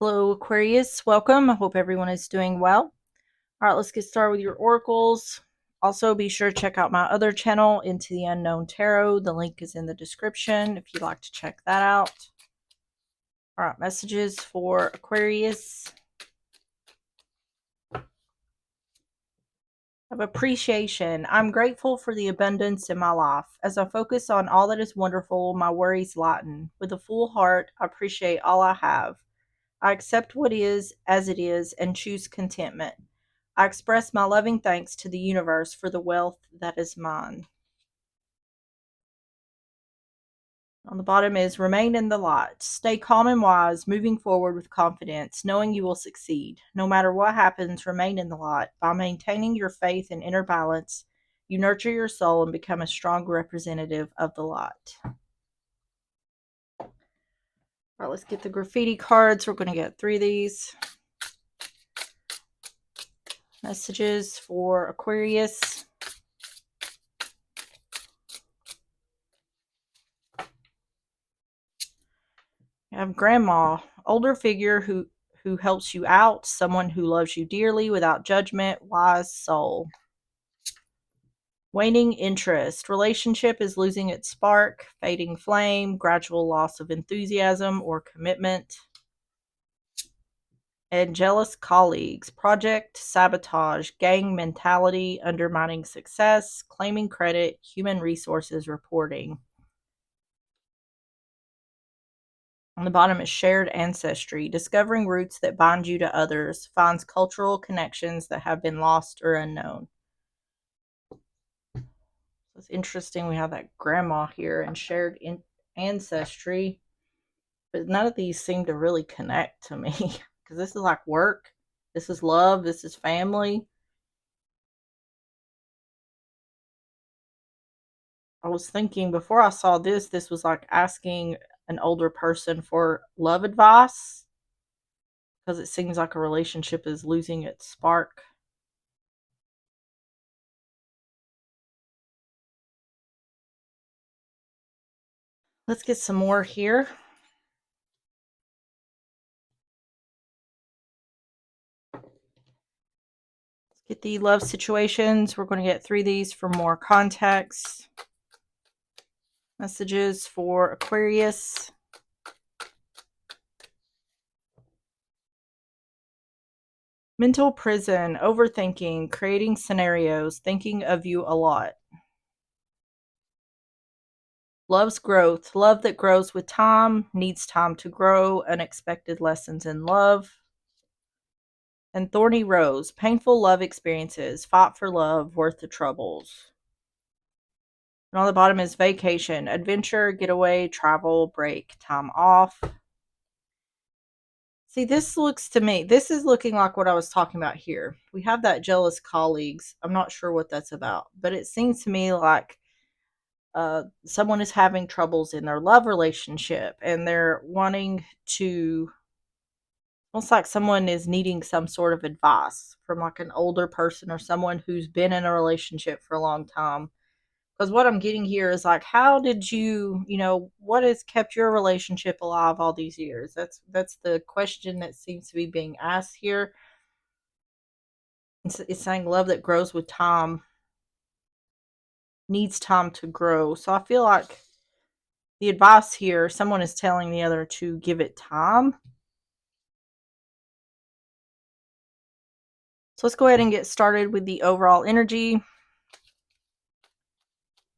Hello, Aquarius. Welcome. I hope everyone is doing well. All right, let's get started with your oracles. Also, be sure to check out my other channel, Into the Unknown Tarot. The link is in the description if you'd like to check that out. All right, messages for Aquarius. Of appreciation. I'm grateful for the abundance in my life. As I focus on all that is wonderful, my worries lighten. With a full heart, I appreciate all I have. I accept what is as it is and choose contentment. I express my loving thanks to the universe for the wealth that is mine. On the bottom is remain in the light. Stay calm and wise, moving forward with confidence, knowing you will succeed. No matter what happens, remain in the light. By maintaining your faith and inner balance, you nurture your soul and become a strong representative of the light. All right, let's get the graffiti cards. We're going to get 3 of these. Messages for Aquarius. You have grandma, older figure who helps you out, someone who loves you dearly without judgment, wise soul. Waning interest, relationship is losing its spark, fading flame, gradual loss of enthusiasm or commitment. And jealous colleagues, project sabotage, gang mentality, undermining success, claiming credit, human resources reporting. On the bottom is shared ancestry, discovering roots that bind you to others, finds cultural connections that have been lost or unknown. It's interesting we have that grandma here and shared ancestry, but none of these seem to really connect to me because this is like work, this is love, this is family. I was thinking before I saw this was like asking an older person for love advice because it seems like a relationship is losing its spark. Let's get some more here. Let's get the love situations. We're going to get 3 of these for more context. Messages for Aquarius. Mental prison, overthinking, creating scenarios, thinking of you a lot. Love's growth, love that grows with time, needs time to grow, unexpected lessons in love. And thorny rose, painful love experiences, fought for love, worth the troubles. And on the bottom is vacation, adventure, getaway, travel, break, time off. See, this looks to me, this is looking like what I was talking about here. We have that jealous colleagues. I'm not sure what that's about, but it seems to me like someone is having troubles in their love relationship and they're wanting to, almost like someone is needing some sort of advice from like an older person or someone who's been in a relationship for a long time. Because what I'm getting here is like, how did what has kept your relationship alive all these years? That's the question that seems to be being asked here. It's saying love that grows with time needs time to grow. So I feel like the advice here, someone is telling the other to give it time. So let's go ahead and get started with the overall energy.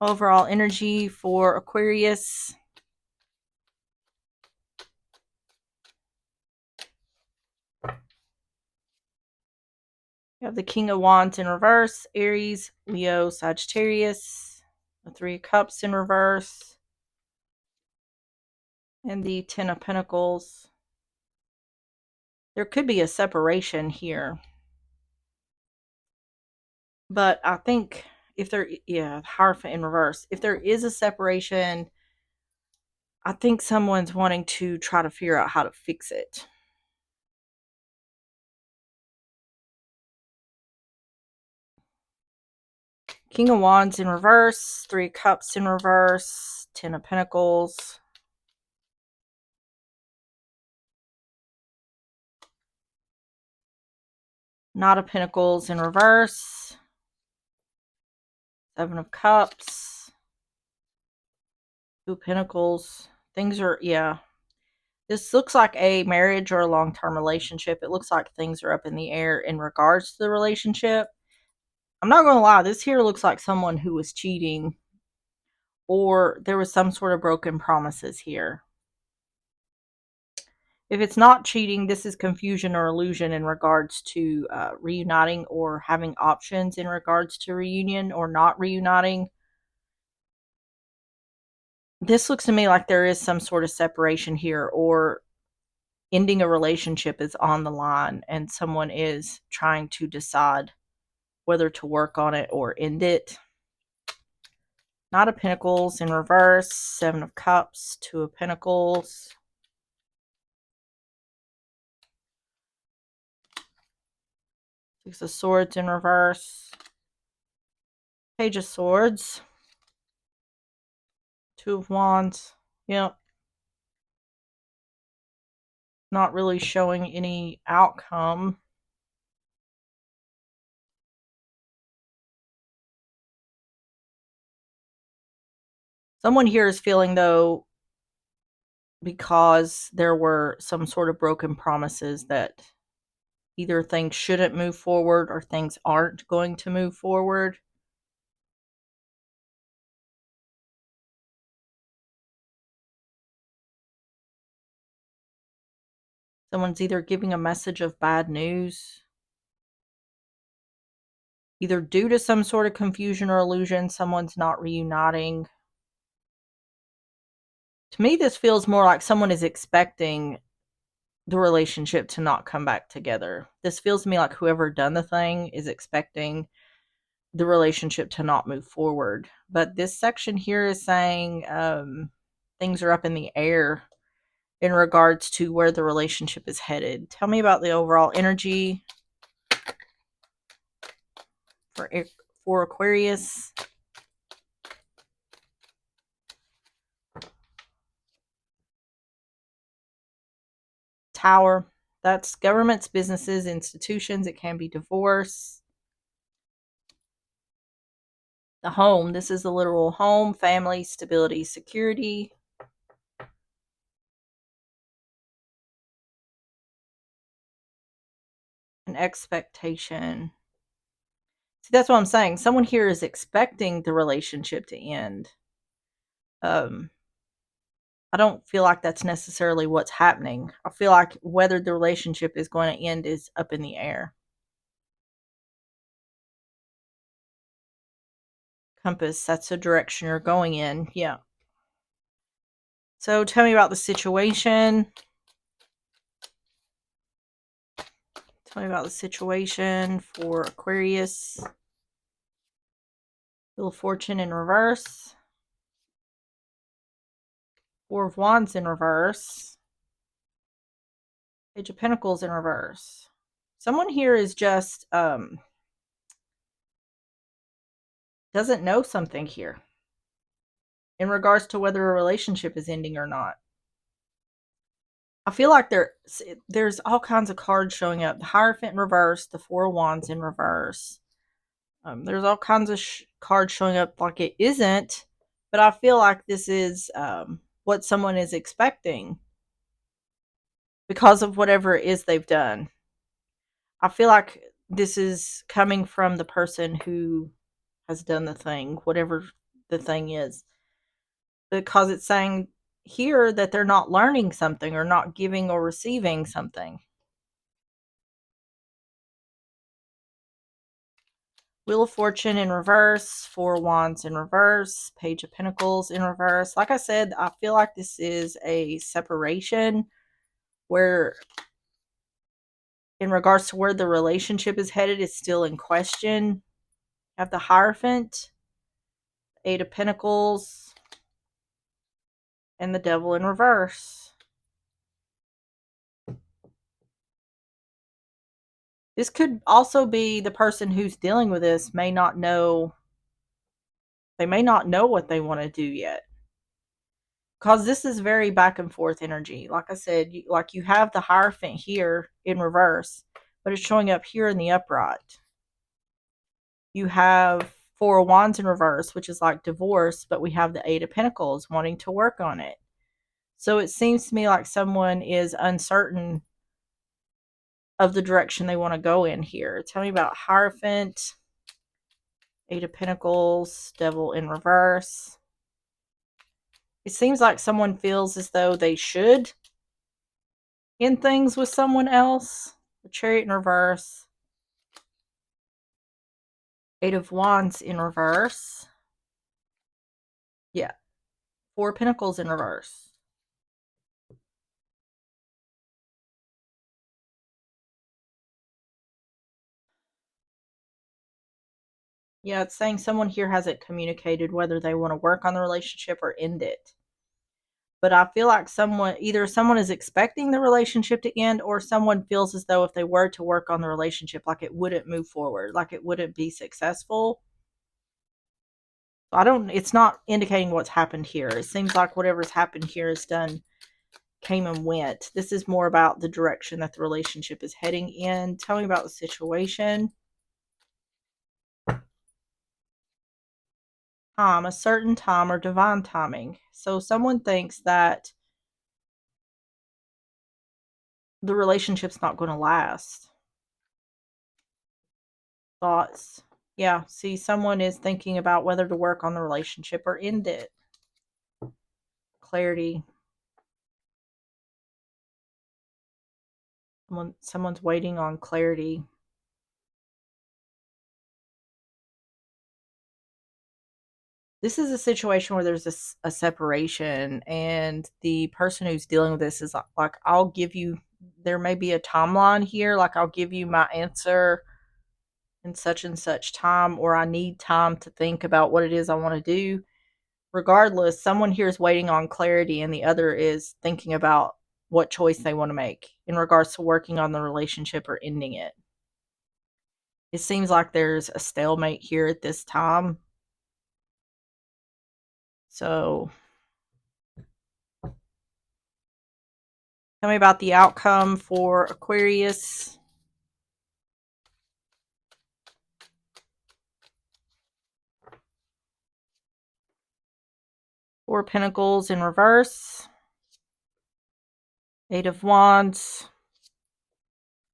Overall energy for Aquarius. You have the King of Wands in reverse, Aries, Leo, Sagittarius, the 3 of Cups in reverse, and the 10 of Pentacles. There could be a separation here. But I think if there, Hierophant in reverse. If there is a separation, I think someone's wanting to try to figure out how to fix it. King of Wands in reverse, 3 of Cups in reverse, 10 of Pentacles. Knight of Pentacles in reverse. Seven of Cups. Two of Pentacles. Things are, yeah. This looks like a marriage or a long-term relationship. It looks like things are up in the air in regards to the relationship. I'm not going to lie. This here looks like someone who was cheating, or there was some sort of broken promises here. If it's not cheating, this is confusion or illusion in regards to reuniting or having options in regards to reunion or not reuniting. This looks to me like there is some sort of separation here, or ending a relationship is on the line and someone is trying to decide whether to work on it or end it. Knight of Pentacles in reverse. Seven of Cups. Two of Pentacles. Six of Swords in reverse. Page of Swords. Two of Wands. Yep. Not really showing any outcome. Someone here is feeling, though, because there were some sort of broken promises, that either things shouldn't move forward or things aren't going to move forward. Someone's either giving a message of bad news, either due to some sort of confusion or illusion, someone's not reuniting. To me, this feels more like someone is expecting the relationship to not come back together. This feels to me like whoever done the thing is expecting the relationship to not move forward. But this section here is saying things are up in the air in regards to where the relationship is headed. Tell me about the overall energy for Aquarius. Tower. That's governments, businesses, institutions. It can be divorce. The home. This is the literal home, family, stability, security. An expectation. See, that's what I'm saying. Someone here is expecting the relationship to end. I don't feel like that's necessarily what's happening. I feel like whether the relationship is going to end is up in the air. Compass, that's the direction you're going in. Yeah. So tell me about the situation. Tell me about the situation for Aquarius. Wheel of Fortune in reverse. Four of Wands in reverse. Page of Pentacles in reverse. Someone here is just doesn't know something here in regards to whether a relationship is ending or not. I feel like there's all kinds of cards showing up. The Hierophant in reverse, the Four of Wands in reverse. There's all kinds of cards showing up like it isn't, but I feel like this is what someone is expecting because of whatever it is they've done. I feel like this is coming from the person who has done the thing, whatever the thing is, because it's saying here that they're not learning something or not giving or receiving something. Wheel of Fortune in reverse, Four of Wands in reverse, Page of Pentacles in reverse. Like I said, I feel like this is a separation where, in regards to where the relationship is headed, is still in question. You have the Hierophant, Eight of Pentacles, and the Devil in reverse. This could also be the person who's dealing with this may not know. They may not know what they want to do yet. Because this is very back and forth energy. Like I said, you have the Hierophant here in reverse, but it's showing up here in the upright. You have Four of Wands in reverse, which is like divorce, but we have the Eight of Pentacles wanting to work on it. So it seems to me like someone is uncertain of the direction they want to go in here. Tell me about Hierophant, Eight of Pentacles, Devil in reverse. It seems like someone feels as though they should end things with someone else. The Chariot in reverse. Eight of Wands in reverse. Yeah. Four of Pentacles in reverse. Yeah, it's saying someone here hasn't communicated whether they want to work on the relationship or end it. But I feel like either someone is expecting the relationship to end, or someone feels as though if they were to work on the relationship, like it wouldn't move forward, like it wouldn't be successful. It's not indicating what's happened here. It seems like whatever's happened here is done, came and went. This is more about the direction that the relationship is heading in. Tell me about the situation. Time, a certain time or divine timing. So someone thinks that the relationship's not going to last. Thoughts. Yeah, see, someone is thinking about whether to work on the relationship or end it. Clarity. Someone's waiting on clarity. This is a situation where there's a separation, and the person who's dealing with this is like, I'll give you, there may be a timeline here, like I'll give you my answer in such and such time, or I need time to think about what it is I want to do. Regardless, someone here is waiting on clarity and the other is thinking about what choice they want to make in regards to working on the relationship or ending it. It seems like there's a stalemate here at this time. So tell me about the outcome for Aquarius. Four of Pentacles in reverse. Eight of Wands.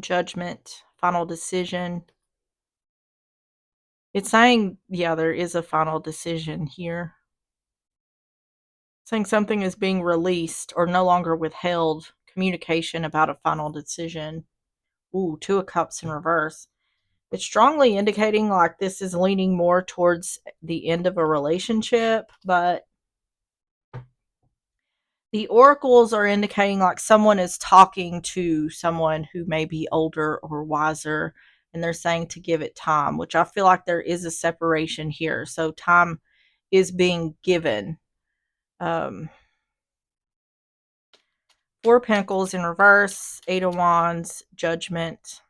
Judgment. Final decision. It's saying, yeah, there is a final decision here. It's saying something is being released or no longer withheld. Communication about a final decision. Ooh, Two of Cups in reverse. It's strongly indicating like this is leaning more towards the end of a relationship, but the oracles are indicating like someone is talking to someone who may be older or wiser, and they're saying to give it time, which I feel like there is a separation here. So time is being given. Four of Pentacles in reverse, Eight of Wands, Judgment.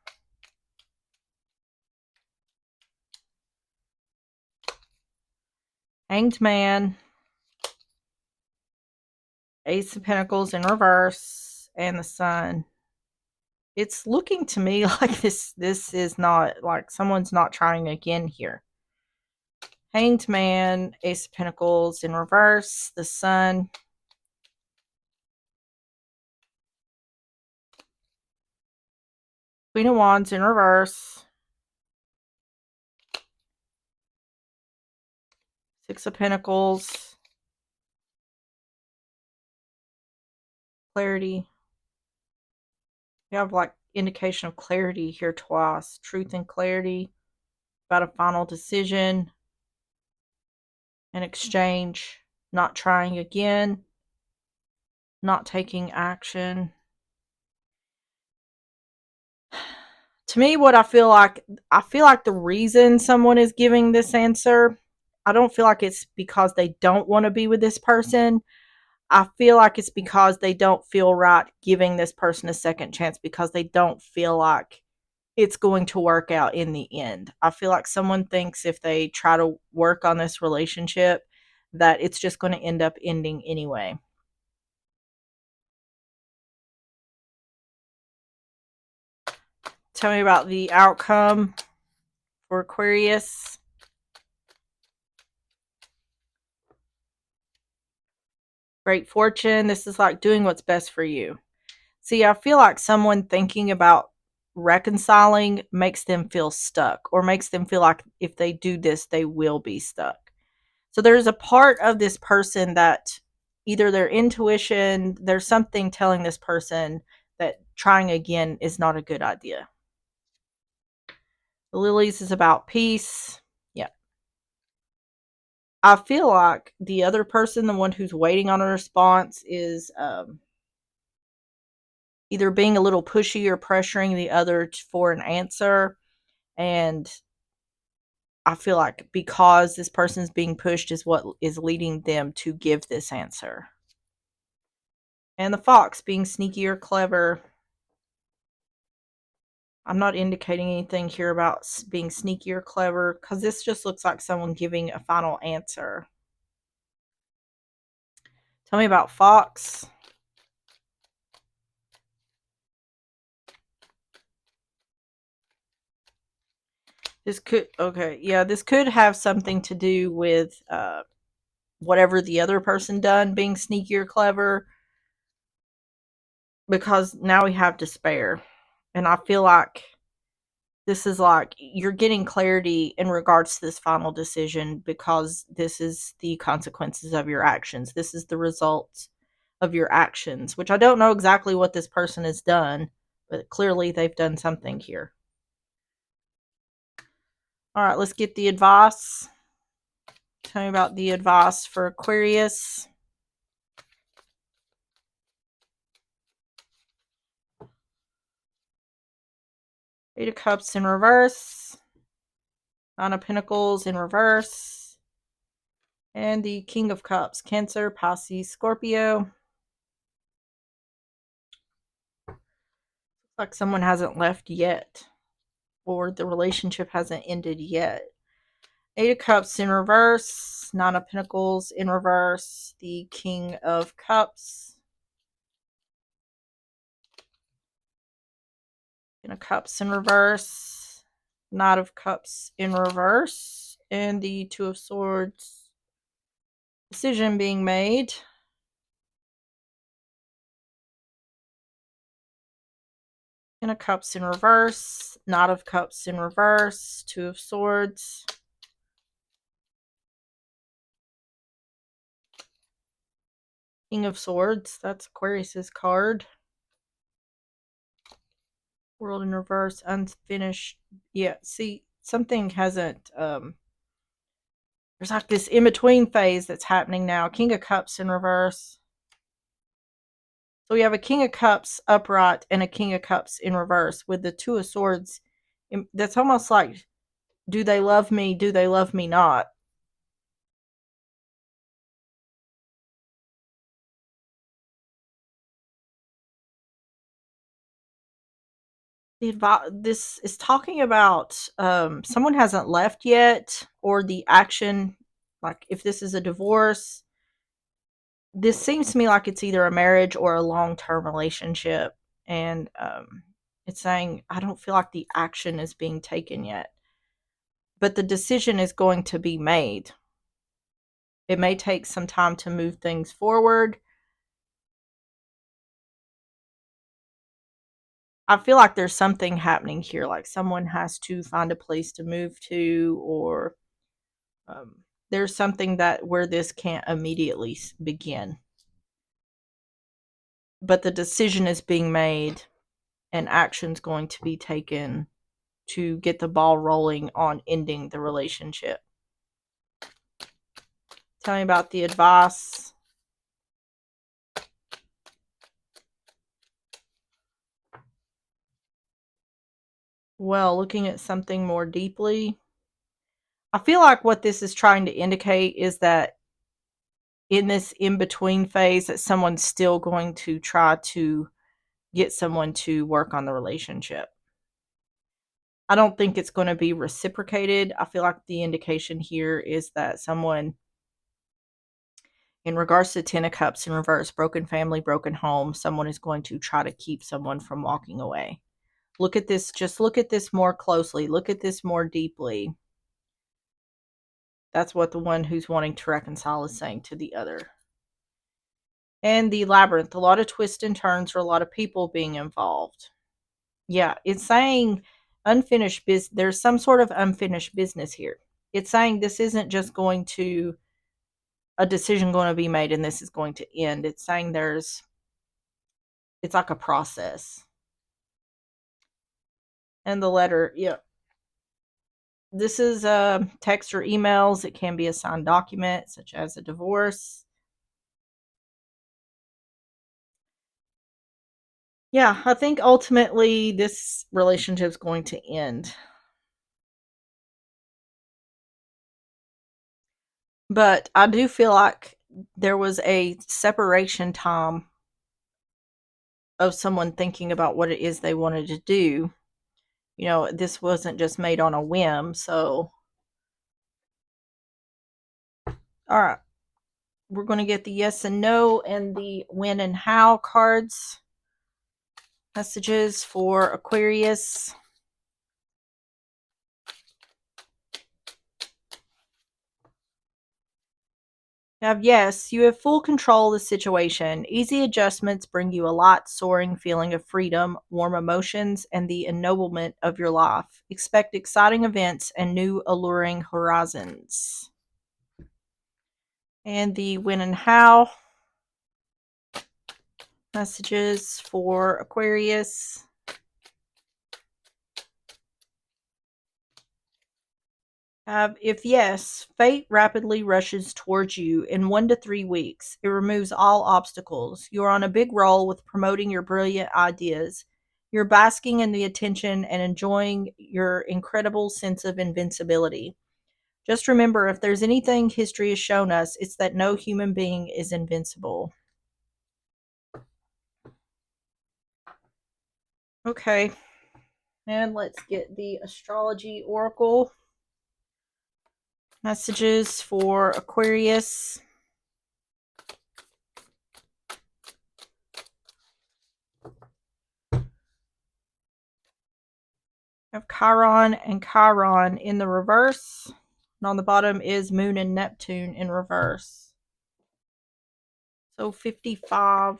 Hanged Man, Ace of Pentacles in reverse, and the Sun. It's looking to me like this is not, like someone's not trying again here. Hanged Man, Ace of Pentacles in reverse, the Sun. Queen of Wands in reverse. Six of Pentacles. Clarity. We have like indication of clarity here twice. Truth and clarity about a final decision. An exchange. Not trying again. Not taking action. To me, what I feel like the reason someone is giving this answer, I don't feel like it's because they don't want to be with this person. I feel like it's because they don't feel right giving this person a second chance, because they don't feel like it's going to work out in the end. I feel like someone thinks if they try to work on this relationship that it's just going to end up ending anyway. Tell me about the outcome for Aquarius. Great fortune. This is like doing what's best for you. See, I feel like someone thinking about reconciling makes them feel stuck, or makes them feel like if they do this, they will be stuck. So there's a part of this person that either their intuition, there's something telling this person that trying again is not a good idea. The lilies is about peace. Yeah. I feel like the other person, the one who's waiting on a response, is either being a little pushy or pressuring the other for an answer. And I feel like because this person's being pushed is what is leading them to give this answer. And the fox being sneaky or clever. I'm not indicating anything here about being sneaky or clever because this just looks like someone giving a final answer. Tell me about fox. This could, okay, yeah, this could have something to do with whatever the other person done, being sneaky or clever, because now we have despair. And I feel like this is like you're getting clarity in regards to this final decision because this is the consequences of your actions. This is the results of your actions, which I don't know exactly what this person has done, but clearly they've done something here. All right, let's get the advice. Tell me about the advice for Aquarius. Eight of Cups in reverse. Nine of Pentacles in reverse. And the King of Cups. Cancer, Pisces, Scorpio. Looks like someone hasn't left yet. Or the relationship hasn't ended yet. Eight of Cups in reverse. Nine of Pentacles in reverse. The King of Cups. King of Cups in reverse. Knight of Cups in reverse. And the Two of Swords. Decision being made. King of Cups in reverse. Knight of Cups in reverse. Two of Swords. King of Swords. That's Aquarius's card. World in reverse. Unfinished. Yeah, see, something hasn't... there's like this in-between phase that's happening now. King of Cups in reverse. So we have a King of Cups upright and a King of Cups in reverse with the Two of Swords. That's almost like, do they love me? Do they love me not? This is talking about someone hasn't left yet, or the action, like if this is a divorce, this seems to me like it's either a marriage or a long-term relationship. And it's saying, I don't feel like the action is being taken yet, but the decision is going to be made. It may take some time to move things forward. I feel like there's something happening here, like someone has to find a place to move to, or there's something that where this can't immediately begin. But the decision is being made and action's going to be taken to get the ball rolling on ending the relationship. Tell me about the advice. Well, looking at something more deeply, I feel like what this is trying to indicate is that in this in-between phase that someone's still going to try to get someone to work on the relationship. I don't think it's going to be reciprocated. I feel like the indication here is that someone, in regards to Ten of Cups in reverse, broken family, broken home, someone is going to try to keep someone from walking away, Look at this. Just look at this more closely. Look at this more deeply. That's what the one who's wanting to reconcile is saying to the other. And the labyrinth, a lot of twists and turns for a lot of people being involved. Yeah, it's saying unfinished business. There's some sort of unfinished business here. It's saying this isn't just going to a decision going to be made and this is going to end. It's saying it's like a process. And the letter, yeah. This is text or emails. It can be a signed document, such as a divorce. Yeah, I think ultimately this relationship is going to end. But I do feel like there was a separation time of someone thinking about what it is they wanted to do. You know, this wasn't just made on a whim. So, all right, we're going to get the yes and no and the when and how cards. Messages for Aquarius. Now, yes, you have full control of the situation. Easy adjustments bring you a light, soaring feeling of freedom, warm emotions, and the ennoblement of your life. Expect exciting events and new alluring horizons. And the when and how messages for Aquarius. If yes, fate rapidly rushes towards you in 1 to 3 weeks. It removes all obstacles. You're on a big roll with promoting your brilliant ideas. You're basking in the attention and enjoying your incredible sense of invincibility. Just remember, if there's anything history has shown us, it's that no human being is invincible. Okay, and let's get the astrology oracle messages for Aquarius. Have Chiron and Chiron in the reverse. And on the bottom is Moon and Neptune in reverse. So 55.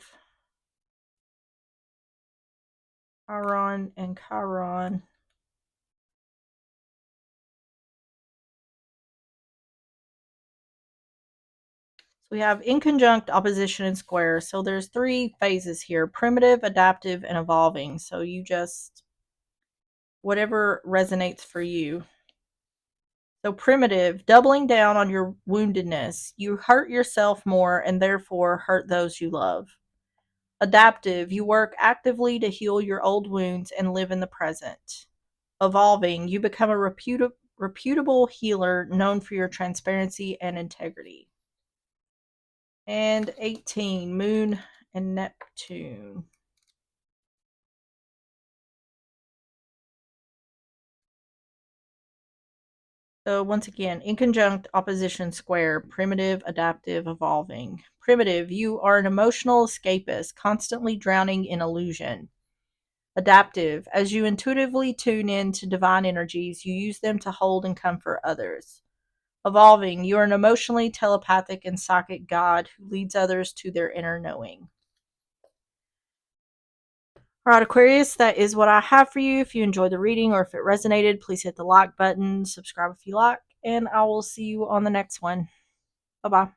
Chiron and Chiron. So we have in conjunct, opposition, and square. So there's 3 phases here: primitive, adaptive, and evolving. So you just, whatever resonates for you. So primitive, doubling down on your woundedness. You hurt yourself more and therefore hurt those you love. Adaptive, you work actively to heal your old wounds and live in the present. Evolving, you become a reputable healer known for your transparency and integrity. And 18, Moon and Neptune. So once again, in conjunct, opposition, square, primitive, adaptive, evolving. Primitive, you are an emotional escapist, constantly drowning in illusion. Adaptive, as you intuitively tune in to divine energies, you use them to hold and comfort others. Evolving, you are an emotionally telepathic and psychic God who leads others to their inner knowing. All right, Aquarius, that is what I have for you. If you enjoyed the reading or if it resonated, please hit the like button, subscribe if you like, and I will see you on the next one. Bye-bye.